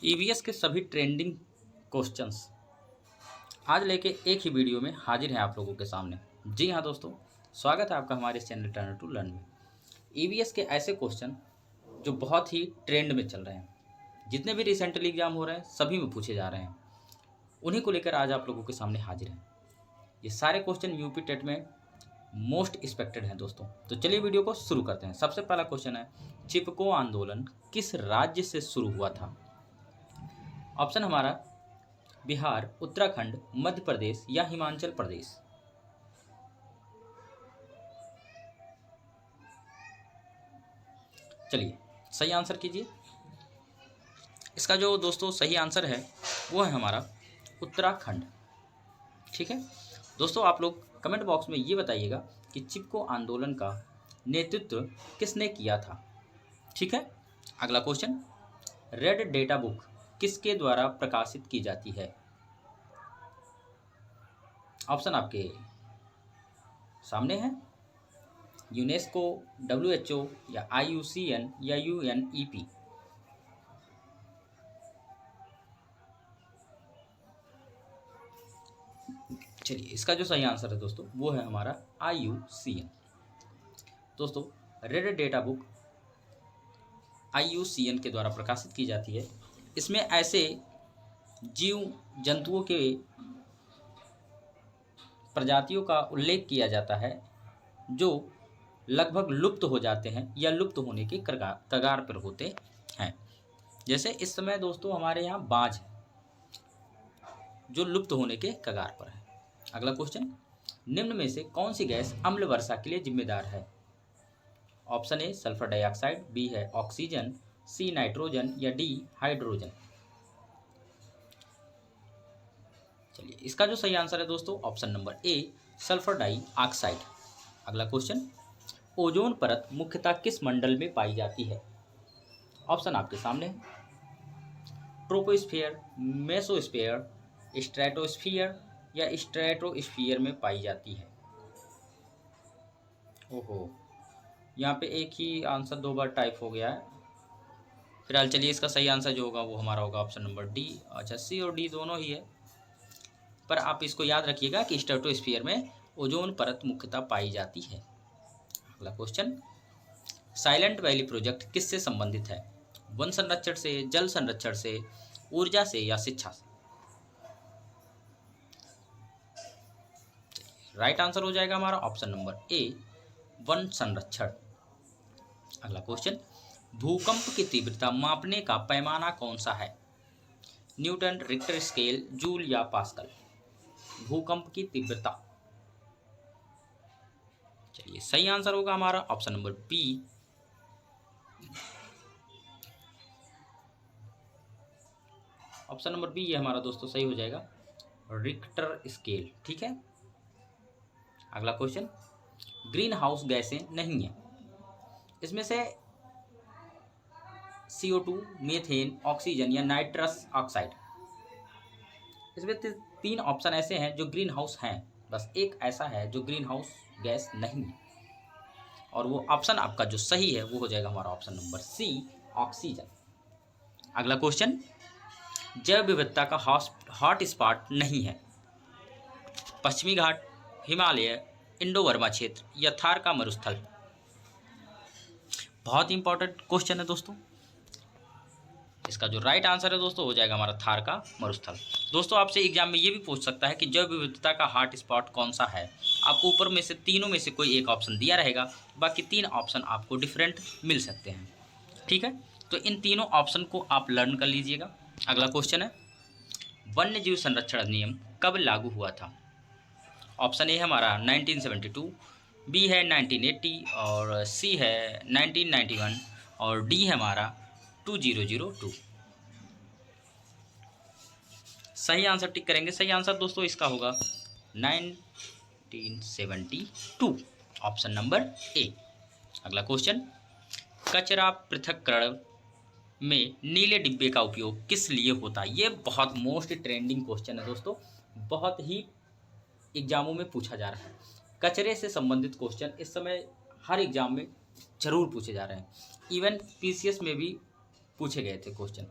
EVS के सभी trending questions आज लेके एक ही वीडियो में हाजिर हैं आप लोगों के सामने। जी हाँ दोस्तों, स्वागत है आपका हमारे इस चैनल टर्नर टू लर्न में। ईवीएस के ऐसे क्वेश्चन जो बहुत ही ट्रेंड में चल रहे हैं, जितने भी रिसेंटली एग्जाम हो रहे हैं सभी में पूछे जा रहे हैं, उन्हीं को लेकर आज आप लोगों के सामने हाजिर हैं। ये सारे क्वेश्चन यूपी टेट में मोस्ट एक्सपेक्टेड हैं दोस्तों। तो चलिए वीडियो को शुरू करते हैं। सबसे पहला क्वेश्चन है, चिपको आंदोलन किस राज्य से शुरू हुआ था? ऑप्शन हमारा बिहार, उत्तराखंड, मध्य प्रदेश या हिमाचल प्रदेश। चलिए सही आंसर कीजिए। इसका जो दोस्तों सही आंसर है वो है हमारा उत्तराखंड। ठीक है दोस्तों, आप लोग कमेंट बॉक्स में ये बताइएगा कि चिपको आंदोलन का नेतृत्व किसने किया था। ठीक है, अगला क्वेश्चन, रेड डेटा बुक किसके द्वारा प्रकाशित की जाती है? ऑप्शन आपके सामने है, यूनेस्को, डब्ल्यूएचओ या आईयूसीएन या यूएनईपी। चलिए इसका जो सही आंसर है दोस्तों वो है हमारा आईयूसीएन। दोस्तों रेड डेटा बुक आईयूसीएन के द्वारा प्रकाशित की जाती है। इसमें ऐसे जीव जंतुओं के प्रजातियों का उल्लेख किया जाता है जो लगभग लुप्त हो जाते हैं या लुप्त होने के कगार पर होते हैं। जैसे इस समय दोस्तों हमारे यहाँ बाज है जो लुप्त होने के कगार पर है। अगला क्वेश्चन, निम्न में से कौन सी गैस अम्ल वर्षा के लिए जिम्मेदार है? Option A sulphur dioxide, B है ऑक्सीजन, सी नाइट्रोजन या डी हाइड्रोजन। चलिए इसका जो सही आंसर है दोस्तों option number A sulphur dioxide. अगला क्वेश्चन, ओजोन परत मुख्यतः किस मंडल में पाई जाती है? ऑप्शन आपके सामने है, ट्रोपोस्फीयर, मेसोस्फीयर, स्ट्रेटोस्फीयर या स्ट्रेटोस्फीयर में पाई जाती है। ओहो, यहाँ पे एक ही आंसर दो बार टाइप हो गया है। फिलहाल चलिए इसका सही आंसर जो होगा वो हमारा होगा ऑप्शन नंबर डी। अच्छा, सी और डी दोनों ही है, पर आप इसको याद रखिएगा कि स्ट्रेटोस्फीयर में ओजोन परत मुख्यतः पाई जाती है। अगला क्वेश्चन, साइलेंट वैली प्रोजेक्ट किससे संबंधित है? वन संरक्षण से, जल संरक्षण से, ऊर्जा से या शिक्षा से? राइट आंसर हो जाएगा हमारा ऑप्शन नंबर ए वन संरक्षण। अगला क्वेश्चन, भूकंप की तीव्रता मापने का पैमाना कौन सा है? न्यूटन, रिक्टर स्केल, जूल या पास्कल? भूकंप की तीव्रता, चलिए सही आंसर होगा हमारा option number B option number B ये हमारा दोस्तों सही हो जाएगा, रिक्टर स्केल। ठीक है, अगला क्वेश्चन, ग्रीन हाउस गैसें नहीं है, इसमें से CO2, मीथेन, ऑक्सीजन या नाइट्रस ऑक्साइड। इसमें तीन ऑप्शन ऐसे हैं जो ग्रीन हाउस हैं, बस एक ऐसा है जो ग्रीन हाउस गैस नहीं है, और वो ऑप्शन आपका जो सही है वो हो जाएगा हमारा ऑप्शन नंबर सी ऑक्सीजन। अगला क्वेश्चन, जैव विविधता का हॉट स्पॉट नहीं है, पश्चिमी घाट, हिमालय, इंडो बर्मा क्षेत्र या थार का मरुस्थल? बहुत इंपॉर्टेंट क्वेश्चन है दोस्तों। इसका जो राइट आंसर है दोस्तों हो जाएगा हमारा थार का मरुस्थल। दोस्तों आपसे एग्जाम में ये भी पूछ सकता है कि जैव विविधता का हॉट स्पॉट कौन सा है। आपको ऊपर में से तीनों में से कोई एक ऑप्शन दिया रहेगा, बाकी तीन ऑप्शन आपको डिफरेंट मिल सकते हैं। ठीक है, तो इन तीनों ऑप्शन को आप लर्न कर लीजिएगा। अगला क्वेश्चन है, वन्य जीव संरक्षण अधिनियम कब लागू हुआ था? ऑप्शन ए है हमारा 1972, बी है 1980 और सी है 1991 और डी है हमारा 2002। सही आंसर टिक करेंगे। सही आंसर दोस्तों इसका होगा 1972, ऑप्शन नंबर ए। अगला क्वेश्चन, कचरा पृथक्करण में नीले डिब्बे का उपयोग किस लिए होता है? ये बहुत मोस्ट ट्रेंडिंग क्वेश्चन है दोस्तों, बहुत ही एग्जामों में पूछा जा रहा है। कचरे से संबंधित क्वेश्चन इस समय हर एग्जाम में जरूर पूछे जा रहे हैं, इवन PCS में भी पूछे गए थे क्वेश्चन।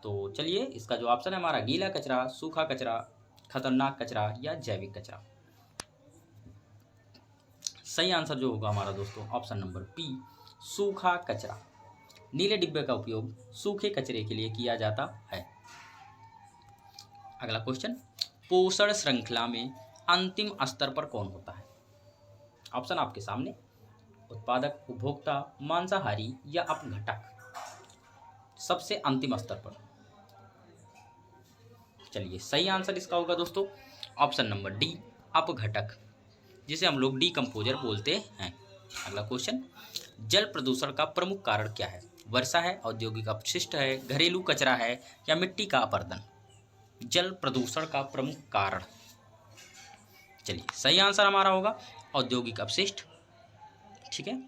तो चलिए, इसका जो ऑप्शन है हमारा गीला कचरा, सूखा कचरा, खतरनाक कचरा या जैविक कचरा। सही आंसर जो होगा हमारा दोस्तों ऑप्शन नंबर बी, सूखा कचरा। नीले डिब्बे का उपयोग सूखे कचरे के लिए किया जाता है। अगला क्वेश्चन, पोषण श्रृंखला में अंतिम स्तर पर कौन होता है? ऑप्शन आपके सामने, उत्पादक, उपभोक्ता, मांसाहारी या अपघटक। सबसे अंतिम स्तर पर। चलिए, सही आंसर इसका होगा दोस्तों ऑप्शन नंबर डी, अपघटक, जिसे हम लोग डीकंपोजर बोलते हैं। अगला क्वेश्चन, जल प्रदूषण का प्रमुख कारण क्या है? वर्षा है, औद्योगिक अपशिष्ट है, घरेलू कचरा है या मिट्टी का अपरदन? जल प्रदूषण का प्रमुख कारण। चलिए, सही आंसर हमारा होगा औद्योगिक अपशिष्ट। ठीक है।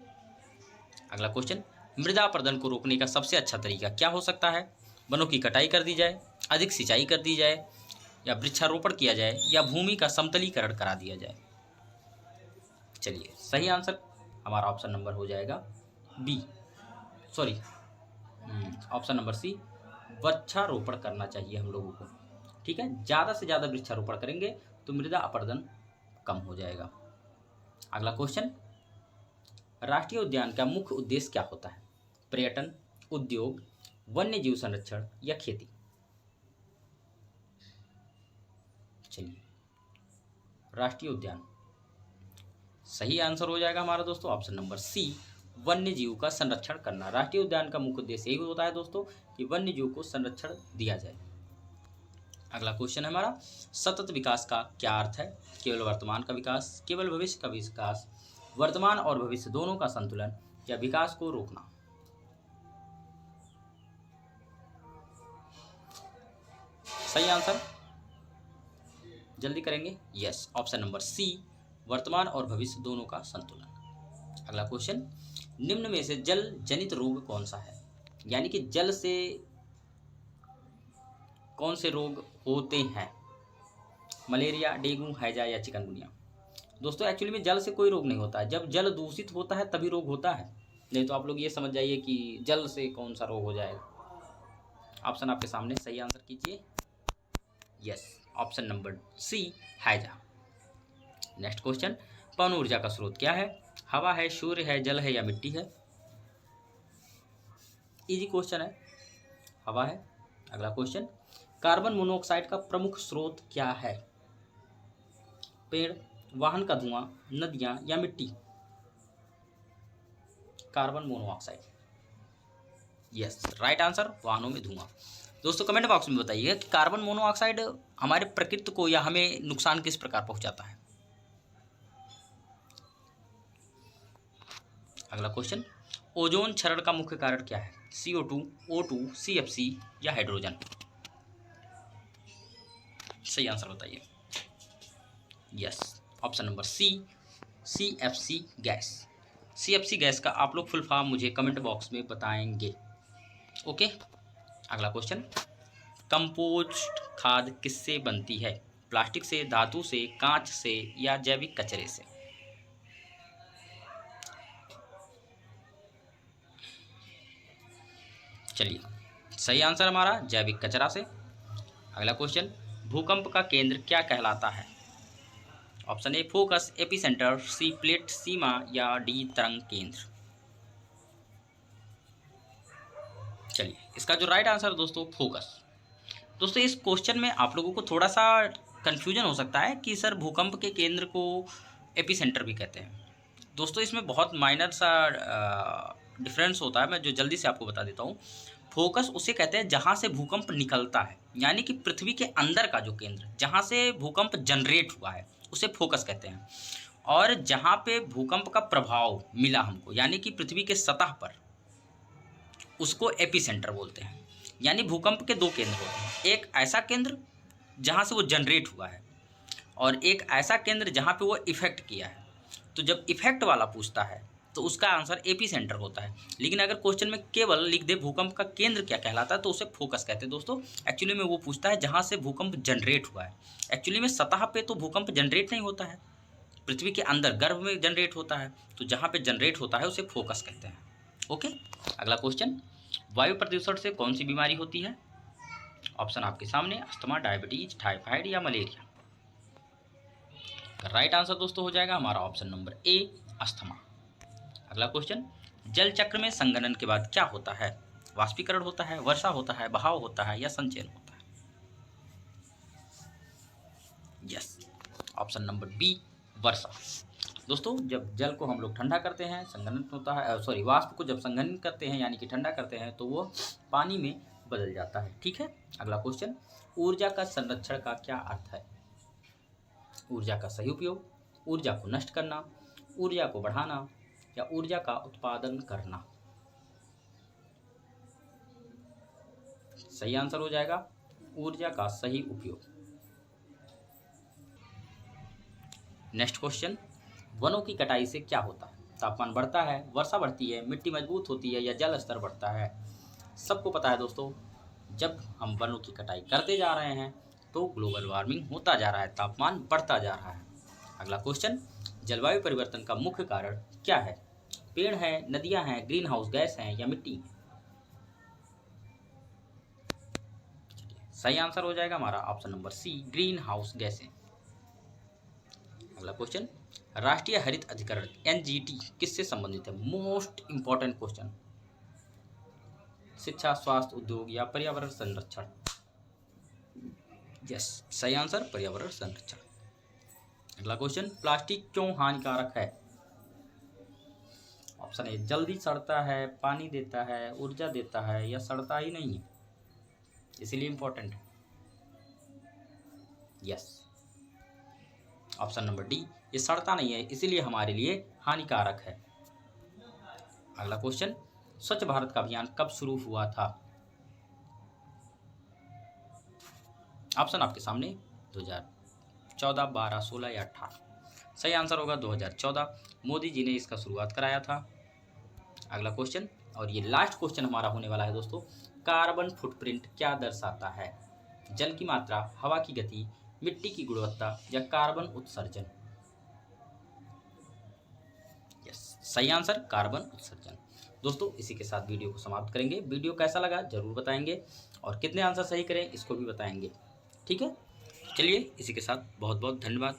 अगला क्वेश्चन, मृदा अपरदन को रोकने का सबसे अच्छा तरीका क्या हो सकता है? वनों की कटाई कर दी जाए, अधिक सिंचाई कर दी जाए या वृक्षारोपण किया जाए या भूमि का समतलीकरण करा दिया जाए? चलिए, सही आंसर हमारा ऑप्शन नंबर हो जाएगा B, sorry option number C, वृक्षारोपण करना चाहिए हम लोगों को। ठीक है, ज़्यादा से ज़्यादा वृक्षारोपण करेंगे तो मृदा अपरदन कम हो जाएगा। अगला क्वेश्चन, राष्ट्रीय उद्यान का मुख्य उद्देश्य क्या होता है? पर्यटन, उद्योग, वन्य जीव संरक्षण या खेती? चलिए, राष्ट्रीय उद्यान। सही आंसर हो जाएगा हमारा दोस्तों ऑप्शन नंबर सी, वन्य जीव का संरक्षण करना। राष्ट्रीय उद्यान का मुख्य उद्देश्य यही होता है दोस्तों कि वन्य जीव को संरक्षण दिया जाए। अगला क्वेश्चन है हमारा, सतत विकास का क्या अर्थ है? केवल वर्तमान का विकास, केवल भविष्य का विकास, वर्तमान और भविष्य दोनों का संतुलन या विकास को रोकना? सही आंसर जल्दी करेंगे। यस, ऑप्शन नंबर सी, वर्तमान और भविष्य दोनों का संतुलन। अगला क्वेश्चन, निम्न में से जल जनित रोग कौन सा है? यानी कि जल से कौन से रोग होते हैं? मलेरिया, डेंगू, हैजा या चिकनगुनिया? दोस्तों एक्चुअली में जल से कोई रोग नहीं होता है, जब जल दूषित होता है तभी रोग होता है। नहीं तो आप लोग ये समझ जाइए कि जल से कौन सा रोग हो जाएगा। ऑप्शन आपके सामने, सही आंसर कीजिए। यस, ऑप्शन नंबर सी, हैजा। नेक्स्ट क्वेश्चन, पवन ऊर्जा का स्रोत क्या है? हवा है, सूर्य है, जल है या मिट्टी है? इजी क्वेश्चन है, हवा है। अगला क्वेश्चन, कार्बन मोनोऑक्साइड का प्रमुख स्रोत क्या है? पेड़, वाहन का धुआं, नदियां या मिट्टी? Carbon monoxide. Yes, right answer, वाहनों में धुआं। दोस्तों कमेंट बॉक्स में बताइए कि कार्बन मोनोऑक्साइड हमारे प्रकृति को या हमें नुकसान किस प्रकार पहुंचाता है। अगला क्वेश्चन, ओजोन क्षरण का मुख्य कारण क्या है? CO2, O2, CFC या हाइड्रोजन? सही आंसर बताइए। Yes, option number C, CFC gas. CFC gas का आप लोग फुल फॉर्म मुझे कमेंट बॉक्स में बताएंगे। ओके। अगला क्वेश्चन, कंपोस्ट खाद किससे बनती है? प्लास्टिक से, धातु से, कांच से या जैविक कचरे से? चलिए, सही आंसर हमारा जैविक कचरा से। अगला क्वेश्चन, भूकंप का केंद्र क्या कहलाता है? Option A focus, epicentre, C plate सीमा या डी तरंग केंद्र? चलिए, इसका जो राइट आंसर दोस्तों फोकस। दोस्तों इस क्वेश्चन में आप लोगों को थोड़ा सा कन्फ्यूजन हो सकता है कि सर भूकंप के केंद्र को एपिसेंटर भी कहते हैं। दोस्तों इसमें बहुत माइनर सा डिफरेंस होता है, मैं जो जल्दी से आपको बता देता हूँ। फोकस उसे कहते हैं जहाँ से भूकंप निकलता है, यानी कि पृथ्वी के अंदर का जो केंद्र जहाँ से भूकंप जनरेट हुआ है उसे फोकस कहते हैं। और जहाँ पे भूकंप का प्रभाव मिला हमको, यानी कि पृथ्वी के सतह पर, उसको एपिसेंटर बोलते हैं। यानी भूकंप के दो केंद्र होते हैं, एक ऐसा केंद्र जहाँ से वो जनरेट हुआ है और एक ऐसा केंद्र जहाँ पे वो इफेक्ट किया है। तो जब इफेक्ट वाला पूछता है तो उसका आंसर एपिसेंटर होता है। लेकिन अगर क्वेश्चन में केवल लिख दे भूकंप का केंद्र क्या कहलाता है तो उसे फोकस कहते हैं। दोस्तों एक्चुअली में वो पूछता है जहाँ से भूकंप जनरेट हुआ है। एक्चुअली में सतह पे तो भूकंप जनरेट नहीं होता है, पृथ्वी के अंदर गर्भ में जनरेट होता है। तो जहाँ पे जनरेट होता है उसे फोकस कहते हैं। ओके। अगला क्वेश्चन, वायु प्रदूषण से कौन सी बीमारी होती है? ऑप्शन आपके सामने, अस्थमा, डायबिटीज, टाइफाइड या मलेरिया। राइट आंसर दोस्तों हो जाएगा हमारा ऑप्शन नंबर ए, अस्थमा। अगला क्वेश्चन, जल चक्र में संघनन के बाद क्या होता है? वाष्पीकरण होता है, वर्षा होता है, बहाव होता है या संचयन होता है? यस, ऑप्शन नंबर बी, वर्षा। दोस्तों जब जल को हम लोग ठंडा करते हैं, संघनन होता है, सॉरी वाष्प को जब संघनित करते हैं यानी कि ठंडा करते हैं तो वो पानी में बदल जाता है। ठीक है, अगला क्वेश्चन, ऊर्जा का संरक्षण का क्या अर्थ है? ऊर्जा का सही उपयोग, ऊर्जा को नष्ट करना, ऊर्जा को बढ़ाना या ऊर्जा का उत्पादन करना? सही आंसर हो जाएगा ऊर्जा का सही उपयोग। नेक्स्ट क्वेश्चन, वनों की कटाई से क्या होता है? तापमान बढ़ता है, वर्षा बढ़ती है, मिट्टी मजबूत होती है या जल स्तर बढ़ता है? सबको पता है दोस्तों, जब हम वनों की कटाई करते जा रहे हैं तो ग्लोबल वार्मिंग होता जा रहा है, तापमान बढ़ता जा रहा है। अगला क्वेश्चन, जलवायु परिवर्तन का मुख्य कारण क्या है? पेड़ है, नदियां हैं, ग्रीन हाउस गैस हैं या मिट्टी है? सही आंसर हो जाएगा हमारा option number C, green house गैसें। अगला क्वेश्चन, राष्ट्रीय हरित अधिकरण एनजीटी किससे संबंधित है? Most important question. शिक्षा, स्वास्थ्य, उद्योग या पर्यावरण संरक्षण? यस, सही आंसर पर्यावरण संरक्षण। अगला क्वेश्चन, प्लास्टिक क्यों हानिकारक है? ऑप्शन ए, जल्दी सड़ता है, पानी देता है, ऊर्जा देता है या सड़ता ही नहीं है, इसीलिए इंपॉर्टेंट है। यस, ऑप्शन नंबर डी, ये सड़ता नहीं है इसीलिए हमारे लिए हानिकारक है। अगला क्वेश्चन, स्वच्छ भारत का अभियान कब शुरू हुआ था? ऑप्शन आपके सामने, 2014, 12, 16 या 18? सही आंसर होगा 2014, मोदी जी ने इसका शुरुआत कराया था। अगला क्वेश्चन, और ये लास्ट क्वेश्चन हमारा होने वाला है दोस्तों, कार्बन फुटप्रिंट क्या दर्शाता है? जल की मात्रा, हवा की गति, मिट्टी की गुणवत्ता या कार्बन उत्सर्जन? यस, सही आंसर कार्बन उत्सर्जन। दोस्तों इसी के साथ वीडियो को समाप्त करेंगे। वीडियो कैसा लगा जरूर बताएंगे और कितने आंसर सही करें इसको भी बताएंगे। ठीक है, चलिए इसी के साथ बहुत बहुत धन्यवाद।